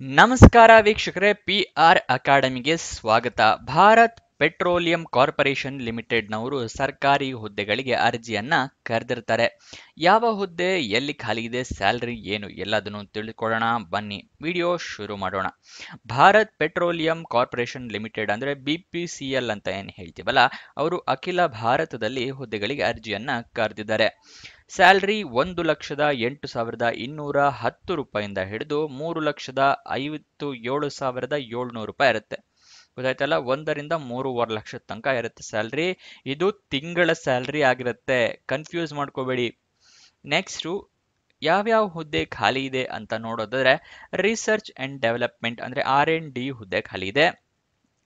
ನಮಸ್ಕಾರ ವೀಕ್ಷಕರೇ, PR ಅಕಾಡೆಮಿಗೆ ಸ್ವಾಗತ. ಭಾರತ್ ಪೆಟ್ರೋಲಿಯಂ ಕಾರ್ಪೊರೇಷನ್ ಲಿಮಿಟೆಡ್ನವರು ಸರ್ಕಾರಿ ಹುದ್ದೆಗಳಿಗೆ ಅರ್ಜಿಯನ್ನ ಕರೆದಿರ್ತಾರೆ. ಯಾವ ಹುದ್ದೆ, ಎಲ್ಲಿ ಖಾಲಿ ಇದೆ, ಸ್ಯಾಲರಿ ಏನು ಎಲ್ಲದನ್ನು ತಿಳ್ಕೊಳ್ಳೋಣ ಬನ್ನಿ. ವಿಡಿಯೋ ಶುರು ಮಾಡೋಣ. ಭಾರತ್ ಪೆಟ್ರೋಲಿಯಂ ಕಾರ್ಪೊರೇಷನ್ ಲಿಮಿಟೆಡ್ ಅಂದ್ರೆ BPCL ಅಂತ ಏನು ಹೇಳ್ತೀವಲ್ಲ, ಅವರು ಅಖಿಲ ಭಾರತದಲ್ಲಿ ಹುದ್ದೆಗಳಿಗೆ ಅರ್ಜಿಯನ್ನ ಕರೆದಿದ್ದಾರೆ. ಸ್ಯಾಲ್ರಿ 1,08,210 ರೂಪಾಯಿಂದ ಹಿಡಿದು 3,57,700 ರೂಪಾಯಿ ಇರುತ್ತೆ. ಗೊತ್ತಾಯ್ತಲ್ಲ, 1ರಿಂದ 3.5 ಲಕ್ಷದ ತನಕ ಇರುತ್ತೆ ಸ್ಯಾಲ್ರಿ. ಇದು ತಿಂಗಳ ಸ್ಯಾಲ್ರಿ ಆಗಿರುತ್ತೆ, ಕನ್ಫ್ಯೂಸ್ ಮಾಡ್ಕೋಬೇಡಿ. ನೆಕ್ಸ್ಟು ಯಾವ್ಯಾವ ಹುದ್ದೆ ಖಾಲಿ ಇದೆ ಅಂತ ನೋಡೋದಾದ್ರೆ, ರಿಸರ್ಚ್ ಅಂಡ್ ಡೆವಲಪ್ಮೆಂಟ್ ಅಂದ್ರೆ R&D ಹುದ್ದೆ ಖಾಲಿ ಇದೆ.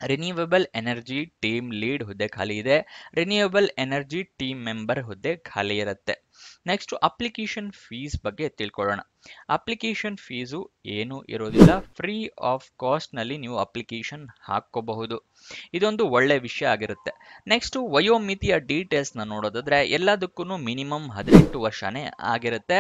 ರಿನ್ಯೂವಬಲ್ ಎನರ್ಜಿ ಟೀಮ್ ಲೀಡ್ ಹುದ್ದೆ ಖಾಲಿ ಇದೆ. ರಿನ್ಯೂವಬಲ್ ಎನರ್ಜಿ ಟೀಮ್ ಮೆಂಬರ್ ಹುದ್ದೆ ಖಾಲಿ ಇರುತ್ತೆ. ನೆಕ್ಸ್ಟ್ ಅಪ್ಲಿಕೇಶನ್ ಫೀಸ್ ಬಗ್ಗೆ ತಿಳ್ಕೊಳ್ಳೋಣ. ಅಪ್ಲಿಕೇಶನ್ ಫೀಸು ಏನು ಇರೋದಿಲ್ಲ, ಫ್ರೀ ಆಫ್ ಕಾಸ್ಟ್ ನಲ್ಲಿ ನೀವು ಅಪ್ಲಿಕೇಶನ್ ಹಾಕೋಬಹುದು. ಇದೊಂದು ಒಳ್ಳೆ ವಿಷಯ ಆಗಿರುತ್ತೆ. ನೆಕ್ಸ್ಟ್ ವಯೋಮಿತಿಯ ಡೀಟೇಲ್ಸ್ ನ ನೋಡೋದಾದ್ರೆ, ಎಲ್ಲದಕ್ಕೂ ಮಿನಿಮಮ್ 18 ವರ್ಷನೇ ಆಗಿರುತ್ತೆ.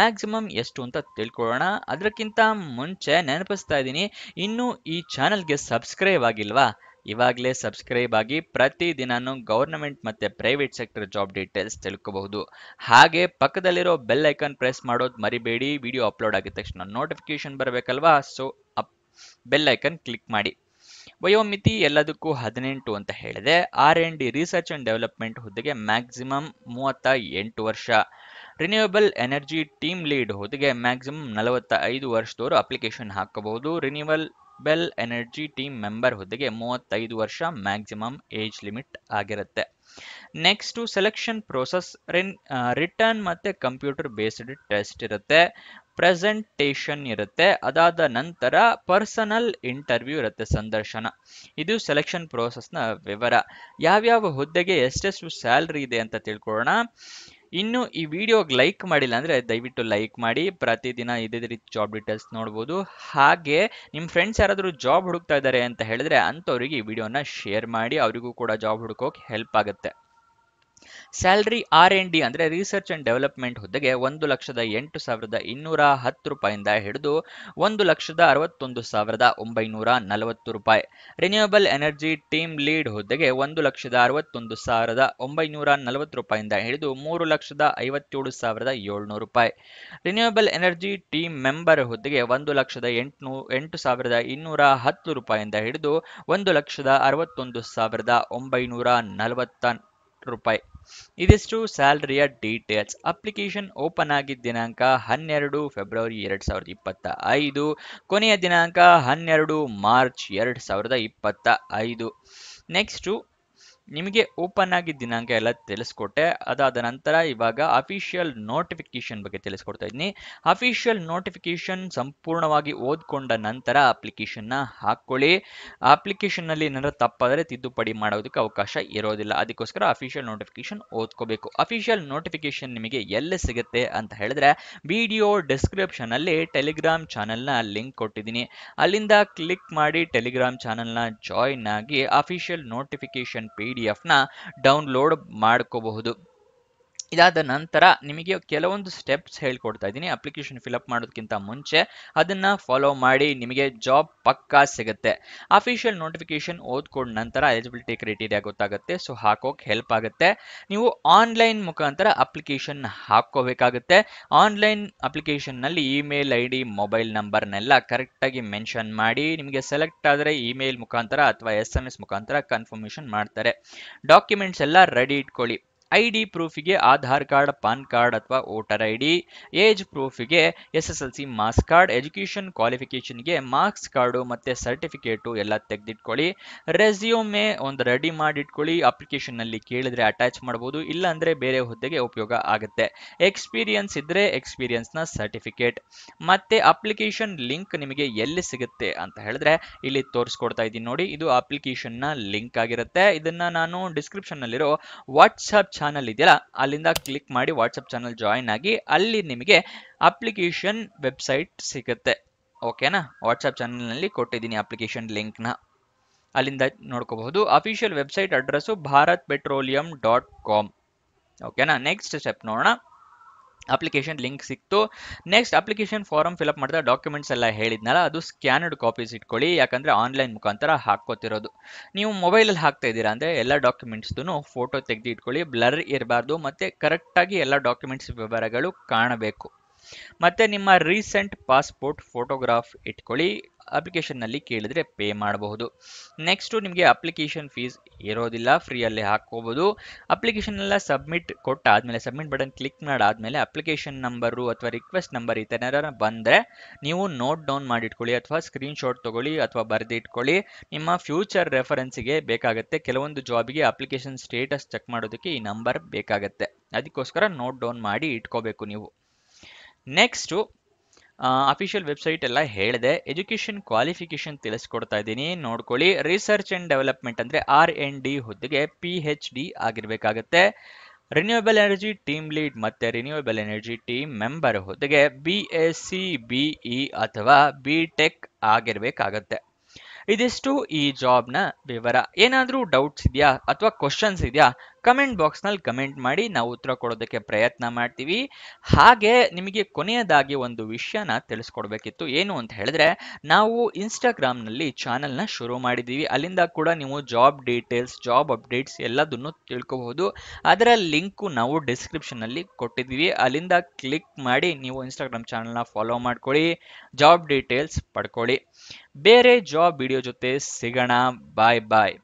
ಮ್ಯಾಕ್ಸಿಮಮ್ ಎಷ್ಟು ಅಂತ ತಿಳ್ಕೊಳ್ಳೋಣ. ಅದಕ್ಕಿಂತ ಮುಂಚೆ ನೆನಪಿಸ್ತಾ ಇದ್ದೀನಿ, ಇನ್ನು ಈ ಚಾನಲ್ಗೆ ಸಬ್ಸ್ಕ್ರೈಬ್ ಆಗಿಲ್ವಾ? ಇವಾಗಲೇ ಸಬ್ಸ್ಕ್ರೈಬ್ ಆಗಿ ಪ್ರತಿದಿನಾನು ಗವರ್ನಮೆಂಟ್ ಮತ್ತೆ ಪ್ರೈವೇಟ್ ಸೆಕ್ಟರ್ ಜಾಬ್ ಡೀಟೇಲ್ಸ್ ತಿಳ್ಕೋಬಹುದು. ಹಾಗೆ ಪಕ್ಕದಲ್ಲಿರೋ ಬೆಲ್ ಐಕಾನ್ ಪ್ರೆಸ್ ಮಾಡೋದು ಮರಿಬೇಡಿ. ವಿಡಿಯೋ ಅಪ್ಲೋಡ್ ಆಗಿದ ತಕ್ಷಣ ನೋಟಿಫಿಕೇಶನ್ ಬರಬೇಕಲ್ವಾ, ಸೊ ಬೆಲ್ ಐಕಾನ್ ಕ್ಲಿಕ್ ಮಾಡಿ. ವಯೋಮಿತಿ ಎಲ್ಲದಕ್ಕೂ 18 ಅಂತ ಹೇಳಿದೆ. R&D ರಿಸರ್ಚ್ ಅಂಡ್ ಡೆವಲಪ್ಮೆಂಟ್ ಹುದ್ದೆಗೆ ಮ್ಯಾಕ್ಸಿಮಮ್ 38 ವರ್ಷ. ರಿನ್ಯೂವಬಲ್ ಎನರ್ಜಿ ಟೀಮ್ ಲೀಡ್ ಹುದ್ದೆಗೆ ಮ್ಯಾಕ್ಸಿಮಮ್ 45 ವರ್ಷದವರು ಅಪ್ಲಿಕೇಶನ್ ಹಾಕಬಹುದು. ರಿನ್ಯೂವಬಲ್ ಎನರ್ಜಿ ಟೀಮ್ ಮೆಂಬರ್ ಹುದ್ದೆಗೆ 35 ವರ್ಷ ಮ್ಯಾಕ್ಸಿಮಮ್ ಏಜ್ ಲಿಮಿಟ್ ಆಗಿರುತ್ತೆ. ನೆಕ್ಸ್ಟ್ ಸೆಲೆಕ್ಷನ್ ಪ್ರೋಸೆಸ್ ರಿಟರ್ನ್ ಮತ್ತೆ ಕಂಪ್ಯೂಟರ್ ಬೇಸ್ಡ್ ಟೆಸ್ಟ್ ಇರುತ್ತೆ. ಪ್ರೆಸೆಂಟೇಷನ್ ಇರುತ್ತೆ. ಅದಾದ ನಂತರ ಪರ್ಸನಲ್ ಇಂಟರ್ವ್ಯೂ ಇರುತ್ತೆ, ಸಂದರ್ಶನ. ಇದು ಸೆಲೆಕ್ಷನ್ ಪ್ರೋಸೆಸ್ ನ ವಿವರ. ಯಾವ್ಯಾವ ಹುದ್ದೆಗೆ ಎಷ್ಟೆಷ್ಟು ಸ್ಯಾಲರಿ ಇದೆ ಅಂತ ತಿಳ್ಕೊಳ್ಳೋಣ. ಇನ್ನು ಈ ವಿಡಿಯೋಗೆ ಲೈಕ್ ಮಾಡಿಲ್ಲ ಅಂದ್ರೆ ದಯವಿಟ್ಟು ಲೈಕ್ ಮಾಡಿ. ಪ್ರತಿದಿನ ಇದೇ ರೀತಿ ಜಾಬ್ ಡೀಟೇಲ್ಸ್ ನೋಡ್ಬೋದು. ಹಾಗೆ ನಿಮ್ಮ ಫ್ರೆಂಡ್ಸ್ ಯಾರಾದರೂ ಜಾಬ್ ಹುಡುಕ್ತಾ ಇದ್ದಾರೆ ಅಂತ ಹೇಳಿದ್ರೆ ಅಂಥವ್ರಿಗೆ ಈ ವಿಡಿಯೋನ ಶೇರ್ ಮಾಡಿ, ಅವರಿಗೂ ಕೂಡ ಜಾಬ್ ಹುಡುಕೋಕೆ ಹೆಲ್ಪ್ ಆಗುತ್ತೆ. ಸ್ಯಾಲರಿ R&D ಅಂದ್ರೆ ರಿಸರ್ಚ್ ಅಂಡ್ ಡೆವಲಪ್ಮೆಂಟ್ ಹುದ್ದೆಗೆ 1,08,210 ರೂಪಾಯಿಂದ ಹಿಡಿದು 1,61,940 ರೂಪಾಯಿ. ರಿನ್ಯೂವಬಲ್ ಎನರ್ಜಿ ಟೀಮ್ ಲೀಡ್ ಹುದ್ದೆಗೆ 1,61,940 ರೂಪಾಯಿಂದ ಹಿಡಿದು 3,57,700 ರೂಪಾಯಿ. ರಿನ್ಯೂವಬಲ್ ಎನರ್ಜಿ ಟೀಮ್ ಮೆಂಬರ್ ಹುದ್ದೆಗೆ 1,08,210 ರೂಪಾಯಿಂದ ಹಿಡಿದು 1,61,940 ರೂಪಾಯಿ. ಇದಿಷ್ಟು ಸ್ಯಾಲರಿಯ ಡೀಟೇಲ್ಸ್. ಅಪ್ಲಿಕೇಶನ್ ಓಪನ್ ಆಗಿದ್ದ ದಿನಾಂಕ 12 ಫೆಬ್ರವರಿ 2025, ಕೊನೆಯ ದಿನಾಂಕ 12 ಮಾರ್ಚ್ 2025. ನೆಕ್ಸ್ಟು ನಿಮಗೆ ಓಪನ್ ಆಗಿದ್ದ ದಿನಾಂಕ ಎಲ್ಲ ತಿಳಿಸ್ಕೊಟ್ಟೆ. ಅದಾದ ನಂತರ ಇವಾಗ ಅಫಿಷಿಯಲ್ ನೋಟಿಫಿಕೇಶನ್ ಬಗ್ಗೆ ತಿಳಿಸ್ಕೊಡ್ತಾ ಇದ್ದೀನಿ. ಅಫಿಷಿಯಲ್ ನೋಟಿಫಿಕೇಶನ್ ಸಂಪೂರ್ಣವಾಗಿ ಓದ್ಕೊಂಡ ನಂತರ ಅಪ್ಲಿಕೇಶನ್ನ ಹಾಕ್ಕೊಳ್ಳಿ. ಅಪ್ಲಿಕೇಶನ್ ನಲ್ಲಿ ಏನಾದ್ರು ತಪ್ಪಾದರೆ ತಿದ್ದುಪಡಿ ಮಾಡೋದಕ್ಕೆ ಅವಕಾಶ ಇರೋದಿಲ್ಲ. ಅದಕ್ಕೋಸ್ಕರ ಅಫಿಷಿಯಲ್ ನೋಟಿಫಿಕೇಶನ್ ಓದ್ಕೋಬೇಕು. ಅಫಿಷಿಯಲ್ ನೋಟಿಫಿಕೇಶನ್ ನಿಮಗೆ ಎಲ್ಲಿ ಸಿಗುತ್ತೆ ಅಂತ ಹೇಳಿದ್ರೆ, ವಿಡಿಯೋ ಡಿಸ್ಕ್ರಿಪ್ಷನ್ ಅಲ್ಲಿ ಟೆಲಿಗ್ರಾಮ್ ಚಾನೆಲ್ ನ ಲಿಂಕ್ ಕೊಟ್ಟಿದ್ದೀನಿ. ಅಲ್ಲಿಂದ ಕ್ಲಿಕ್ ಮಾಡಿ ಟೆಲಿಗ್ರಾಮ್ ಚಾನೆಲ್ ನ ಜಾಯಿನ್ ಆಗಿ ಅಫಿಷಿಯಲ್ ನೋಟಿಫಿಕೇಶನ್ PDF ನ ಡೌನ್ಲೋಡ್ ಮಾಡ್ಕೋಬಹುದು. ಇದಾದ ನಂತರ ನಿಮಗೆ ಕೆಲವೊಂದು ಸ್ಟೆಪ್ಸ್ ಹೇಳ್ಕೊಡ್ತಾ ಇದ್ದೀನಿ. ಅಪ್ಲಿಕೇಶನ್ ಫಿಲ್ಅಪ್ ಮಾಡೋದಕ್ಕಿಂತ ಮುಂಚೆ ಅದನ್ನ ಫಾಲೋ ಮಾಡಿ, ನಿಮಗೆ ಜಾಬ್ ಪಕ್ಕಾ ಸಿಗುತ್ತೆ. ಅಫಿಷಿಯಲ್ ನೋಟಿಫಿಕೇಶನ್ ಓದ್ಕೊಂಡ ನಂತರ ಎಲಿಜಿಬಿಲಿಟಿ ಕ್ರೈಟೀರಿಯಾ ಗೊತ್ತಾಗುತ್ತೆ, ಸೊ ಹಾಕೋಕೆ ಹೆಲ್ಪ್ ಆಗುತ್ತೆ. ನೀವು ಆನ್ಲೈನ್ ಮುಖಾಂತರ ಅಪ್ಲಿಕೇಶನ್ ಹಾಕೋಬೇಕಾಗುತ್ತೆ. ಆನ್ಲೈನ್ ಅಪ್ಲಿಕೇಶನ್ ನಲ್ಲಿ ಇಮೇಲ್ ID, ಮೊಬೈಲ್ ನಂಬರ್ನೆಲ್ಲ ಕರೆಕ್ಟಾಗಿ ಮೆನ್ಷನ್ ಮಾಡಿ. ನಿಮಗೆ ಸೆಲೆಕ್ಟ್ ಆದರೆ ಇಮೇಲ್ ಮುಖಾಂತರ ಅಥವಾ SMS ಮುಖಾಂತರ ಕನ್ಫರ್ಮೇಶನ್ ಮಾಡ್ತಾರೆ. ಡಾಕ್ಯುಮೆಂಟ್ಸ್ ಎಲ್ಲ ರೆಡಿ ಇಟ್ಕೊಳ್ಳಿ. ID ಪ್ರೂಫಿಗೆ ಆಧಾರ್ ಕಾರ್ಡ್, ಪಾನ್ ಕಾರ್ಡ್ ಅಥವಾ ವೋಟರ್ ID. ಏಜ್ ಪ್ರೂಫಿಗೆ SSLC ಮಾರ್ಕ್ಸ್ ಕಾರ್ಡ್. ಎಜುಕೇಶನ್ ಕ್ವಾಲಿಫಿಕೇಶನ್ಗೆ ಮಾರ್ಕ್ಸ್ ಕಾರ್ಡು ಮತ್ತೆ ಸರ್ಟಿಫಿಕೇಟು ಎಲ್ಲ ತೆಗೆದಿಟ್ಕೊಳ್ಳಿ. ರೆಸ್ಯೂಮೆ ಒಂದು ರೆಡಿ ಮಾಡಿಟ್ಕೊಳ್ಳಿ. ಅಪ್ಲಿಕೇಶನ್ ನಲ್ಲಿ ಕೇಳಿದ್ರೆ ಅಟ್ಯಾಚ್ ಮಾಡಬಹುದು, ಇಲ್ಲ ಅಂದ್ರೆ ಬೇರೆ ಹುದ್ದೆಗೆ ಉಪಯೋಗ ಆಗುತ್ತೆ. ಎಕ್ಸ್ಪೀರಿಯನ್ಸ್ ಇದ್ರೆ ಎಕ್ಸ್ಪೀರಿಯನ್ಸ್ ನ ಸರ್ಟಿಫಿಕೇಟ್. ಮತ್ತೆ ಅಪ್ಲಿಕೇಶನ್ ಲಿಂಕ್ ನಿಮಗೆ ಎಲ್ಲಿ ಸಿಗುತ್ತೆ ಅಂತ ಹೇಳಿದ್ರೆ ಇಲ್ಲಿ ತೋರಿಸ್ಕೊಡ್ತಾ ಇದ್ದೀನಿ ನೋಡಿ. ಇದು ಅಪ್ಲಿಕೇಶನ್ ನ ಲಿಂಕ್ ಆಗಿರುತ್ತೆ. ಇದನ್ನ ನಾನು ಡಿಸ್ಕ್ರಿಪ್ಷನ್ ನಲ್ಲಿರೋ ವಾಟ್ಸ್ಆಪ್ ಚಾನಲ್ ಇದೆಯಲ್ಲ, ಅಲ್ಲಿಂದ ಕ್ಲಿಕ್ ಮಾಡಿ ವಾಟ್ಸ್ಆಪ್ ಚಾನಲ್ ಜಾಯಿನ್ ಆಗಿ. ಅಲ್ಲಿ ನಿಮಗೆ ಅಪ್ಲಿಕೇಶನ್ ವೆಬ್ಸೈಟ್ ಸಿಗುತ್ತೆ. ಓಕೆನಾ? ವಾಟ್ಸ್ಆಪ್ ಚಾನಲ್ ನಲ್ಲಿ ಕೊಟ್ಟಿದ್ದೀನಿ ಅಪ್ಲಿಕೇಶನ್ ಲಿಂಕ್ ನ, ಅಲ್ಲಿಂದ ನೋಡ್ಕೋಬಹುದು. Official website address bharatpetroleum.com. ಓಕೆನಾ? ನೆಕ್ಸ್ಟ್ ಸ್ಟೆಪ್ ನೋಡೋಣ. ಅಪ್ಲಿಕೇಶನ್ ಲಿಂಕ್ ಸಿಕ್ತು. ನೆಕ್ಸ್ಟ್ ಅಪ್ಲಿಕೇಶನ್ ಫಾರಮ್ ಫಿಲಪ್ ಮಾಡಿದ ಡಾಕ್ಯುಮೆಂಟ್ಸ್ ಎಲ್ಲ ಹೇಳಿದ್ನಲ್ಲ, ಅದು ಸ್ಕ್ಯಾನರ್ಡ್ ಕಾಪೀಸ್ ಇಟ್ಕೊಳ್ಳಿ, ಯಾಕಂದ್ರೆ ಆನ್ಲೈನ್ ಮುಖಾಂತರ ಹಾಕೋತಿರೋದು. ನೀವು ಮೊಬೈಲಲ್ಲಿ ಹಾಕ್ತಾ ಇದ್ದೀರಾ ಅಂದರೆ ಎಲ್ಲ ಡಾಕ್ಯುಮೆಂಟ್ಸ್ದು ಫೋಟೋ ತೆಗೆದು ಇಟ್ಕೊಳ್ಳಿ, ಬ್ಲರ್ ಇರಬಾರ್ದು, ಮತ್ತು ಕರೆಕ್ಟಾಗಿ ಎಲ್ಲ ಡಾಕ್ಯುಮೆಂಟ್ಸ್ ವಿವರಗಳು ಕಾಣಬೇಕು. ಮತ್ತೆ ನಿಮ್ಮ ರೀಸೆಂಟ್ ಪಾಸ್ಪೋರ್ಟ್ ಫೋಟೋಗ್ರಾಫ್ ಇಟ್ಕೊಳ್ಳಿ, ಅಪ್ಲಿಕೇಶನ್ನಲ್ಲಿ ಕೇಳಿದ್ರೆ ಪೇ ಮಾಡಬಹುದು. ನೆಕ್ಸ್ಟು ನಿಮಗೆ ಅಪ್ಲಿಕೇಶನ್ ಫೀಸ್ ಇರೋದಿಲ್ಲ, ಫ್ರೀಯಲ್ಲಿ ಹಾಕ್ಕೋಬೋದು. ಅಪ್ಲಿಕೇಶನ್ ಎಲ್ಲ ಸಬ್ಮಿಟ್ ಕೊಟ್ಟಾದಮೇಲೆ, ಸಬ್ಮಿಟ್ ಬಟನ್ ಕ್ಲಿಕ್ ಮಾಡಾದಮೇಲೆ ಅಪ್ಲಿಕೇಶನ್ ನಂಬರು ಅಥವಾ ರಿಕ್ವೆಸ್ಟ್ ನಂಬರ್ ಈ ಥರ ಬಂದರೆ ನೀವು ನೋಟ್ ಡೌನ್ ಮಾಡಿಟ್ಕೊಳ್ಳಿ, ಅಥವಾ ಸ್ಕ್ರೀನ್ಶಾಟ್ ತೊಗೊಳ್ಳಿ, ಅಥವಾ ಬರೆದಿಟ್ಕೊಳ್ಳಿ. ನಿಮ್ಮ ಫ್ಯೂಚರ್ ರೆಫರೆನ್ಸಿಗೆ ಬೇಕಾಗುತ್ತೆ. ಕೆಲವೊಂದು ಜಾಬಿಗೆ ಅಪ್ಲಿಕೇಶನ್ ಸ್ಟೇಟಸ್ ಚೆಕ್ ಮಾಡೋದಕ್ಕೆ ಈ ನಂಬರ್ ಬೇಕಾಗುತ್ತೆ, ಅದಕ್ಕೋಸ್ಕರ ನೋಟ್ ಡೌನ್ ಮಾಡಿ ಇಟ್ಕೋಬೇಕು ನೀವು. ನೆಕ್ಸ್ಟು ಅಫಿಷಿಯಲ್ ವೆಬ್ಸೈಟ್ ಎಲ್ಲ ಹೇಳಿದೆ. ಎಜುಕೇಷನ್ ಕ್ವಾಲಿಫಿಕೇಷನ್ ತಿಳಿಸ್ಕೊಡ್ತಾ ಇದ್ದೀನಿ, ನೋಡ್ಕೊಳ್ಳಿ. ರಿಸರ್ಚ್ ಆ್ಯಂಡ್ ಡೆವಲಪ್ಮೆಂಟ್ ಅಂದರೆ R&D ಹುದ್ದೆಗೆ PhD ಆಗಿರಬೇಕಾಗತ್ತೆ. ರಿನ್ಯೂಯಬಲ್ ಎನರ್ಜಿ ಟೀಮ್ ಲೀಡ್ ಮತ್ತು ರಿನ್ಯೂಯಬಲ್ ಎನರ್ಜಿ ಟೀಮ್ ಮೆಂಬರ್ ಹುದ್ದೆಗೆ BSc BE ಅಥವಾ BTech ಆಗಿರಬೇಕಾಗತ್ತೆ. ಇದಿಷ್ಟು ಈ ಜಾಬ್ನ ವಿವರ. ಏನಾದರೂ ಡೌಟ್ಸ್ ಇದೆಯಾ ಅಥವಾ ಕ್ವಶನ್ಸ್ ಇದೆಯಾ, ಕಮೆಂಟ್ ಬಾಕ್ಸ್ನಲ್ಲಿ ಕಮೆಂಟ್ ಮಾಡಿ, ನಾವು ಉತ್ತರ ಕೊಡೋದಕ್ಕೆ ಪ್ರಯತ್ನ ಮಾಡ್ತೀವಿ. ಹಾಗೆ ನಿಮಗೆ ಕೊನೆಯದಾಗಿ ಒಂದು ವಿಷಯನ ತಿಳಿಸ್ಕೊಡ್ಬೇಕಿತ್ತು. ಏನು ಅಂತ ಹೇಳಿದ್ರೆ, ನಾವು ಇನ್ಸ್ಟಾಗ್ರಾಮ್ನಲ್ಲಿ ಚಾನಲ್ನ ಶುರು ಮಾಡಿದ್ದೀವಿ. ಅಲ್ಲಿಂದ ಕೂಡ ನೀವು ಜಾಬ್ ಡೀಟೇಲ್ಸ್, ಜಾಬ್ ಅಪ್ಡೇಟ್ಸ್ ಎಲ್ಲದನ್ನು ತಿಳ್ಕೋಬಹುದು. ಅದರ ಲಿಂಕು ನಾವು ಡಿಸ್ಕ್ರಿಪ್ಷನಲ್ಲಿ ಕೊಟ್ಟಿದ್ದೀವಿ, ಅಲ್ಲಿಂದ ಕ್ಲಿಕ್ ಮಾಡಿ ನೀವು ಇನ್ಸ್ಟಾಗ್ರಾಮ್ ಚಾನಲ್ನ ಫಾಲೋ ಮಾಡ್ಕೊಳ್ಳಿ, ಜಾಬ್ ಡೀಟೇಲ್ಸ್ ಪಡ್ಕೊಳ್ಳಿ. ಬೇರೆ ಜಾಬ್ ವಿಡಿಯೋ ಜೊತೆ ಸಿಗೋಣ. ಬಾಯ್ ಬಾಯ್.